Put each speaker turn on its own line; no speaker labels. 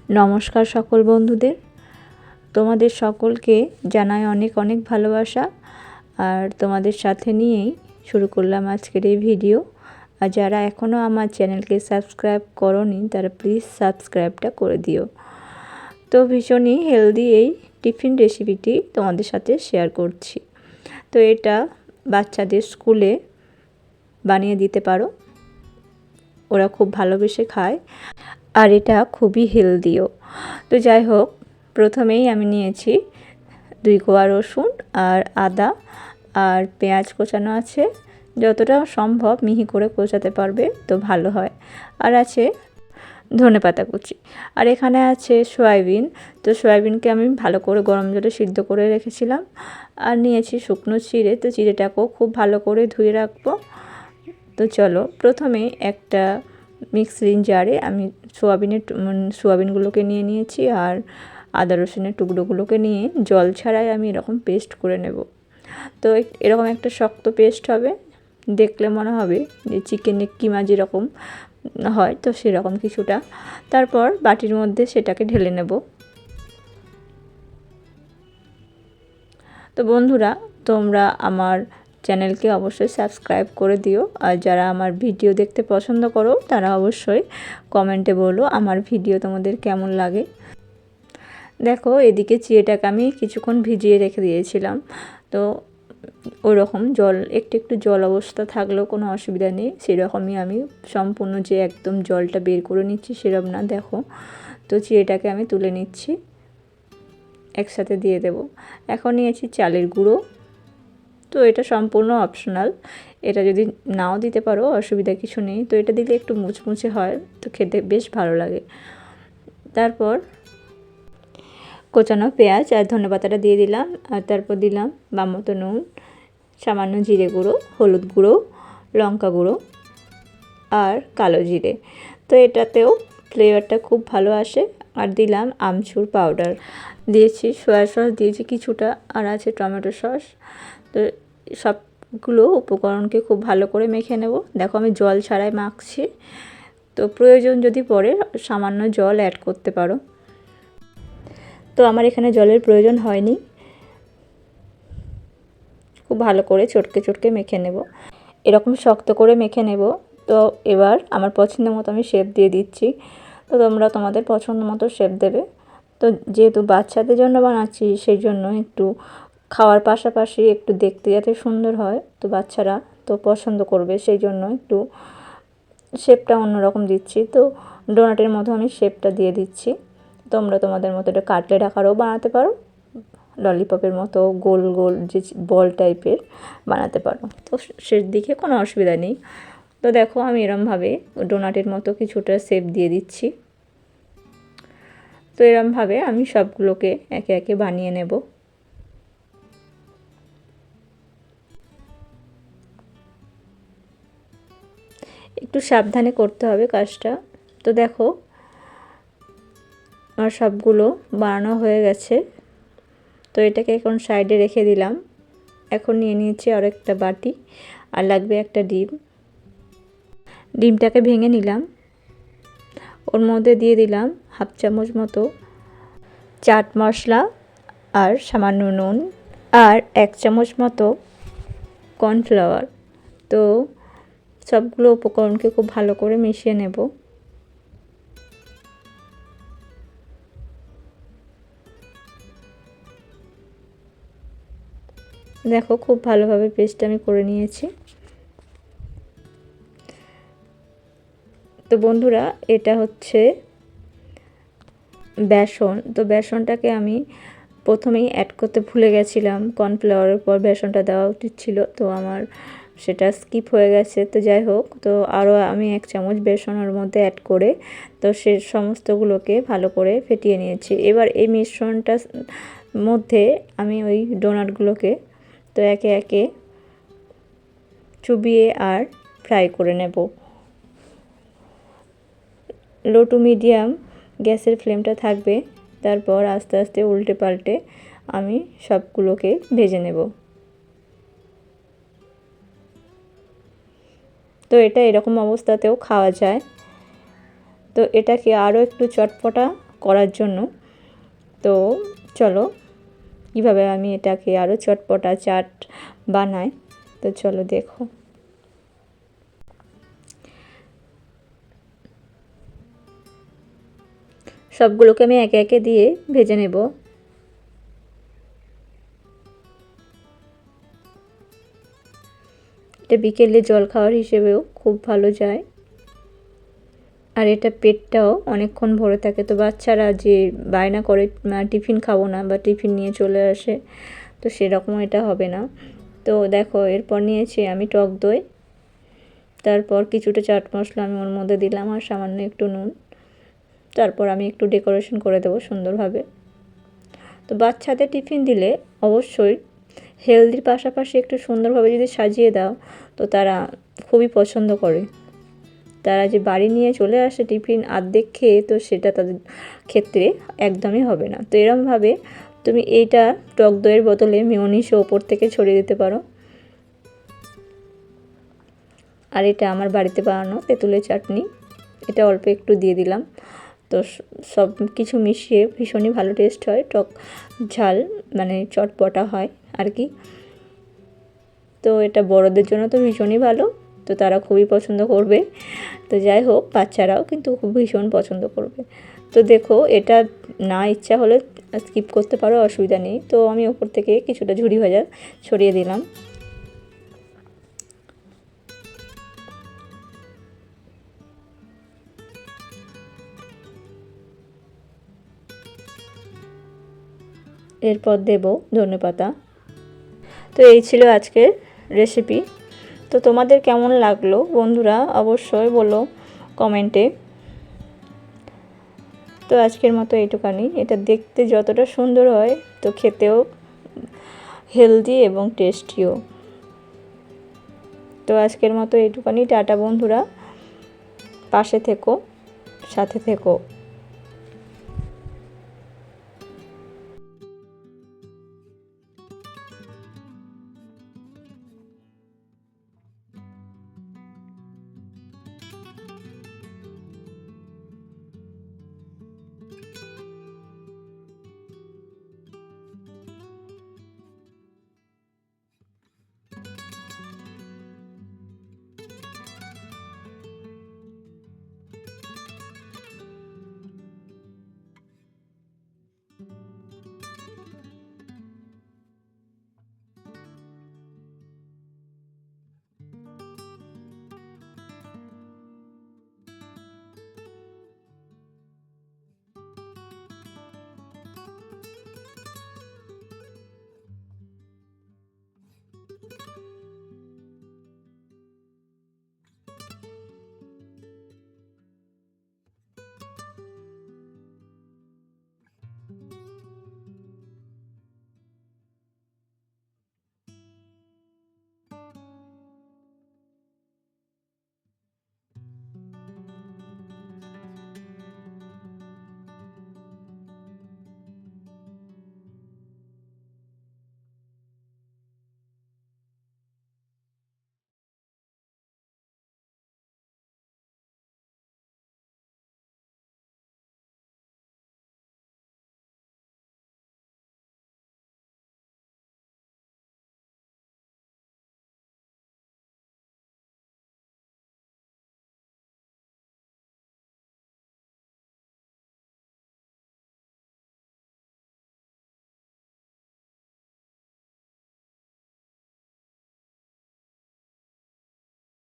নমস্কার সকল বন্ধুদের, তোমাদের সকলকে জানাই অনেক অনেক ভালোবাসা। আর তোমাদের সাথে নিয়েই শুরু করলাম আজকের এই ভিডিও। আর যারা এখনও আমার চ্যানেলকে সাবস্ক্রাইব করোনি তারা প্লিজ সাবস্ক্রাইবটা করে দিও। তো ভীষণই হেলদি এই টিফিন রেসিপিটি তোমাদের সাথে শেয়ার করছি। তো এটা বাচ্চাদের স্কুলে বানিয়ে দিতে পারো, ওরা খুব ভালোবেসে খায় আর এটা খুবই হেলদিও। তো যাই হোক, প্রথমেই আমি নিয়েছি 2 কোয়া রসুন আর আদা আর পেঁয়াজ কোচানো আছে, যতটা সম্ভব মিহি করে কোচাতে পারবে তো ভালো হয়। আর আছে ধনেপাতা কুচি, আর এখানে আছে সয়াবিন। তো সয়াবিনকে আমি ভালো করে গরম জলে সিদ্ধ করে রেখেছিলাম। আর নিয়েছি শুকনো চিড়ে, তো চিড়েটাকেও খুব ভালো করে ধুয়ে রাখবো। তো চলো, প্রথমে একটা মিক্সিং জারে আমি সোয়াবিনগুলোকে নিয়ে নিয়েছি আর আদা রসুনের টুকরোগুলোকে নিয়ে জল ছাড়াই আমি এরকম পেস্ট করে নেব। তো এরকম একটা শক্ত পেস্ট হবে, দেখলে মনে হবে যে চিকেনের কিমা যেরকম হয় তো সেরকম কিছুটা। তারপর বাটির মধ্যে সেটাকে ঢেলে নেব। তো বন্ধুরা, তোমরা আমার চ্যানেলকে অবশ্যই সাবস্ক্রাইব করে দিও। আর যারা আমার ভিডিও দেখতে পছন্দ করো তারা অবশ্যই কমেন্টে বলো আমার ভিডিও তোমাদের কেমন লাগে। দেখো, এদিকে চিড়েটাকে আমি কিছুক্ষণ ভিজিয়ে রেখে দিয়েছিলাম। তো ওরকম জল একটু জল অবস্থা থাকলেও কোনো অসুবিধা নেই, সেরকমই আমি সম্পূর্ণ যে একদম জলটা বের করে নিচ্ছি সেরকম না। দেখো, তো চিড়েটাকে আমি তুলে নিচ্ছি, একসাথে দিয়ে দেব। এখন নিয়েছি চালের গুঁড়ো। তো এটা সম্পূর্ণ অপশনাল, এটা যদি নাও দিতে পারো অসুবিধা কিছু নেই। তো এটা দিলে একটু মুচমুচে হয়, তো খেতে বেশ ভালো লাগে। তারপর কোচানো পেঁয়াজ আর ধনেপাতাটা দিয়ে দিলাম। আর তারপর দিলাম বামতো নুন, সামান্য জিরে গুঁড়ো, হলুদ গুঁড়ো, লঙ্কা গুঁড়ো আর কালো জিরে। তো এটাতেও ফ্লেভারটা খুব ভালো আসে। আর দিলাম আমচুর পাউডার, দিয়েছি সয়া সস দিয়েছি কিছুটা, আর আছে টমেটো সস। তো সবগুলো উপকরণকে খুব ভালো করে মেখে নেব। দেখো, আমি জল ছাড়াই মাখছি। তো প্রয়োজন যদি পড়ে সামান্য জল অ্যাড করতে পারো। তো আমার এখানে জলের প্রয়োজন হয়নি, খুব ভালো করে চটকে মেখে নেব। এরকম শক্ত করে মেখে নেব। তো এবার আমার পছন্দ মতো আমি শেপ দিয়ে দিচ্ছি। তো তোমরা তোমাদের পছন্দ মতো শেপ দেবে। তো যেহেতু বাচ্চাদের জন্য বানাচ্ছি সেই জন্য একটু খাওয়ার পাশাপাশি একটু দেখতে যাতে সুন্দর হয়, তো বাচ্চারা তো পছন্দ করবে, সেই জন্য একটু শেপটা অন্যরকম দিচ্ছি। তো ডোনাটের মতো আমি শেপটা দিয়ে দিচ্ছি। তোমরা তোমাদের মতো এটা কাটলেট আকারেও বানাতে পারো, ললিপপের মতো গোল গোল যে বল টাইপের বানাতে পারো, তো সেদিকে কোনো অসুবিধা নেই। তো দেখো, আমি এরমভাবে ডোনাটের মতো কিছুটা শেপ দিয়ে দিচ্ছি। তো এরমভাবে আমি সবগুলোকে একে একে বানিয়ে নেব। একটু সাবধানে করতে হবে কাজটা। তো দেখো, আমার সবগুলো বানানো হয়ে গেছে। তো এটাকে এখন সাইডে রেখে দিলাম। এখন নিয়ে নিয়েছি আর একটা বাটি, আর লাগবে একটা ডিম। ডিমটাকে ভেঙে নিলাম, ওর মধ্যে দিয়ে দিলাম 1/2 চামচ মতো চাট মশলা আর সামান্য নুন আর 1 চামচ মতো কর্নফ্লাওয়ার। তো সবগুলো উপকরণকে খুব ভালো করে মিশিয়ে নেব। দেখো, খুব ভালোভাবে পেস্ট আমি করে নিয়েছি। তো বন্ধুরা, এটা হচ্ছে বেসন। তো বেসনটাকে আমি প্রথমেই অ্যাড করতে ভুলে গেছিলাম, কর্নফ্লাওয়ারের পর বেসনটা দেওয়া উচিত ছিল, তো আমার সেটা স্কিপ হয়ে গেছে। তো যাই হোক, তো আরও আমি 1 চামচ বেসন ওর মধ্যে অ্যাড করে তো সে সমস্তগুলোকে ভালো করে ফেটিয়ে নিয়েছি। এবার এই মিশ্রণটা মধ্যে আমি ওই ডোনাটগুলোকে তো একে একে চুবিয়ে আর ফ্রাই করে নেব। লো টু মিডিয়াম গ্যাসের ফ্লেমটা থাকবে। তারপর আস্তে আস্তে উল্টে পাল্টে আমি সবগুলোকে ভেজে নেব। তো এটা এরকম অবস্থাতেও খাওয়া যায়। তো এটাকে আরও একটু চটপটা করার জন্য। তো চলো কীভাবে আমি এটাকে আরও চটপটা চাট বানাই, তো চলো দেখো। সবগুলোকে আমি একে একে দিয়ে ভেজে নেব। এটা বিকেলে জল খাওয়ার হিসেবেও খুব ভালো যায়, আর এটা পেটটাও অনেকক্ষণ ভরে থাকে। তো বাচ্চারা যে বায়না করে টিফিন খাবো না বা টিফিন নিয়ে চলে আসে, তো সেরকম এটা হবে না। তো দেখো এরপর নিয়েছি আমি টক দই, তারপর কিছুটা চাট মশলা আমি ওর মধ্যে দিলাম আর সামান্য একটু নুন। তারপর আমি একটু ডেকোরেশন করে দেবো সুন্দরভাবে। তো বাচ্চাদের টিফিন দিলে অবশ্যই হেলদির পাশাপাশি একটু সুন্দরভাবে যদি সাজিয়ে দাও তো তারা খুবই পছন্দ করে। তারা যে বাড়ি নিয়ে চলে আসে টিফিন আর্ধেক খেয়ে, তো সেটা তাদের ক্ষেত্রে একদমই হবে না। তো এরমভাবে তুমি এইটা টক দইয়ের বোতলে মেয়োনিজও ওপর থেকে ছড়িয়ে দিতে পারো। আর এটা আমার বাড়িতে বানানো তেঁতুলের চাটনি, এটা অল্প একটু দিয়ে দিলাম। তো সব কিছু মিশিয়ে ভীষণই ভালো টেস্ট হয়, টক ঝাল মানে চটপটা হয় আর কি। তো এটা বড়দের জন্য তো ভীষণই ভালো, তো তারা খুবই পছন্দ করবে। তো যাই হোক, বাচ্চারাও কিন্তু খুব ভীষণ পছন্দ করবে। তো দেখো এটা না ইচ্ছা হলে স্কিপ করতে পারো, অসুবিধা নেই। তো আমি ওপর থেকে কিছুটা ঝুরি ভাজা ছড়িয়ে দিলাম। এরপর দেব ধনেপাতা। তো এই ছিল আজকের রেসিপি। তো তোমাদের কেমন লাগলো বন্ধুরা অবশ্যই বলো কমেন্টে। তো আজকের মতো এইটুকানি। এটা দেখতে যতটা সুন্দর হয় তো খেতেও হেলদি এবং টেস্টিও। তো আজকের মতো এইটুকানি। টাটা বন্ধুরা, পাশে থেকো, সাথে থেকো।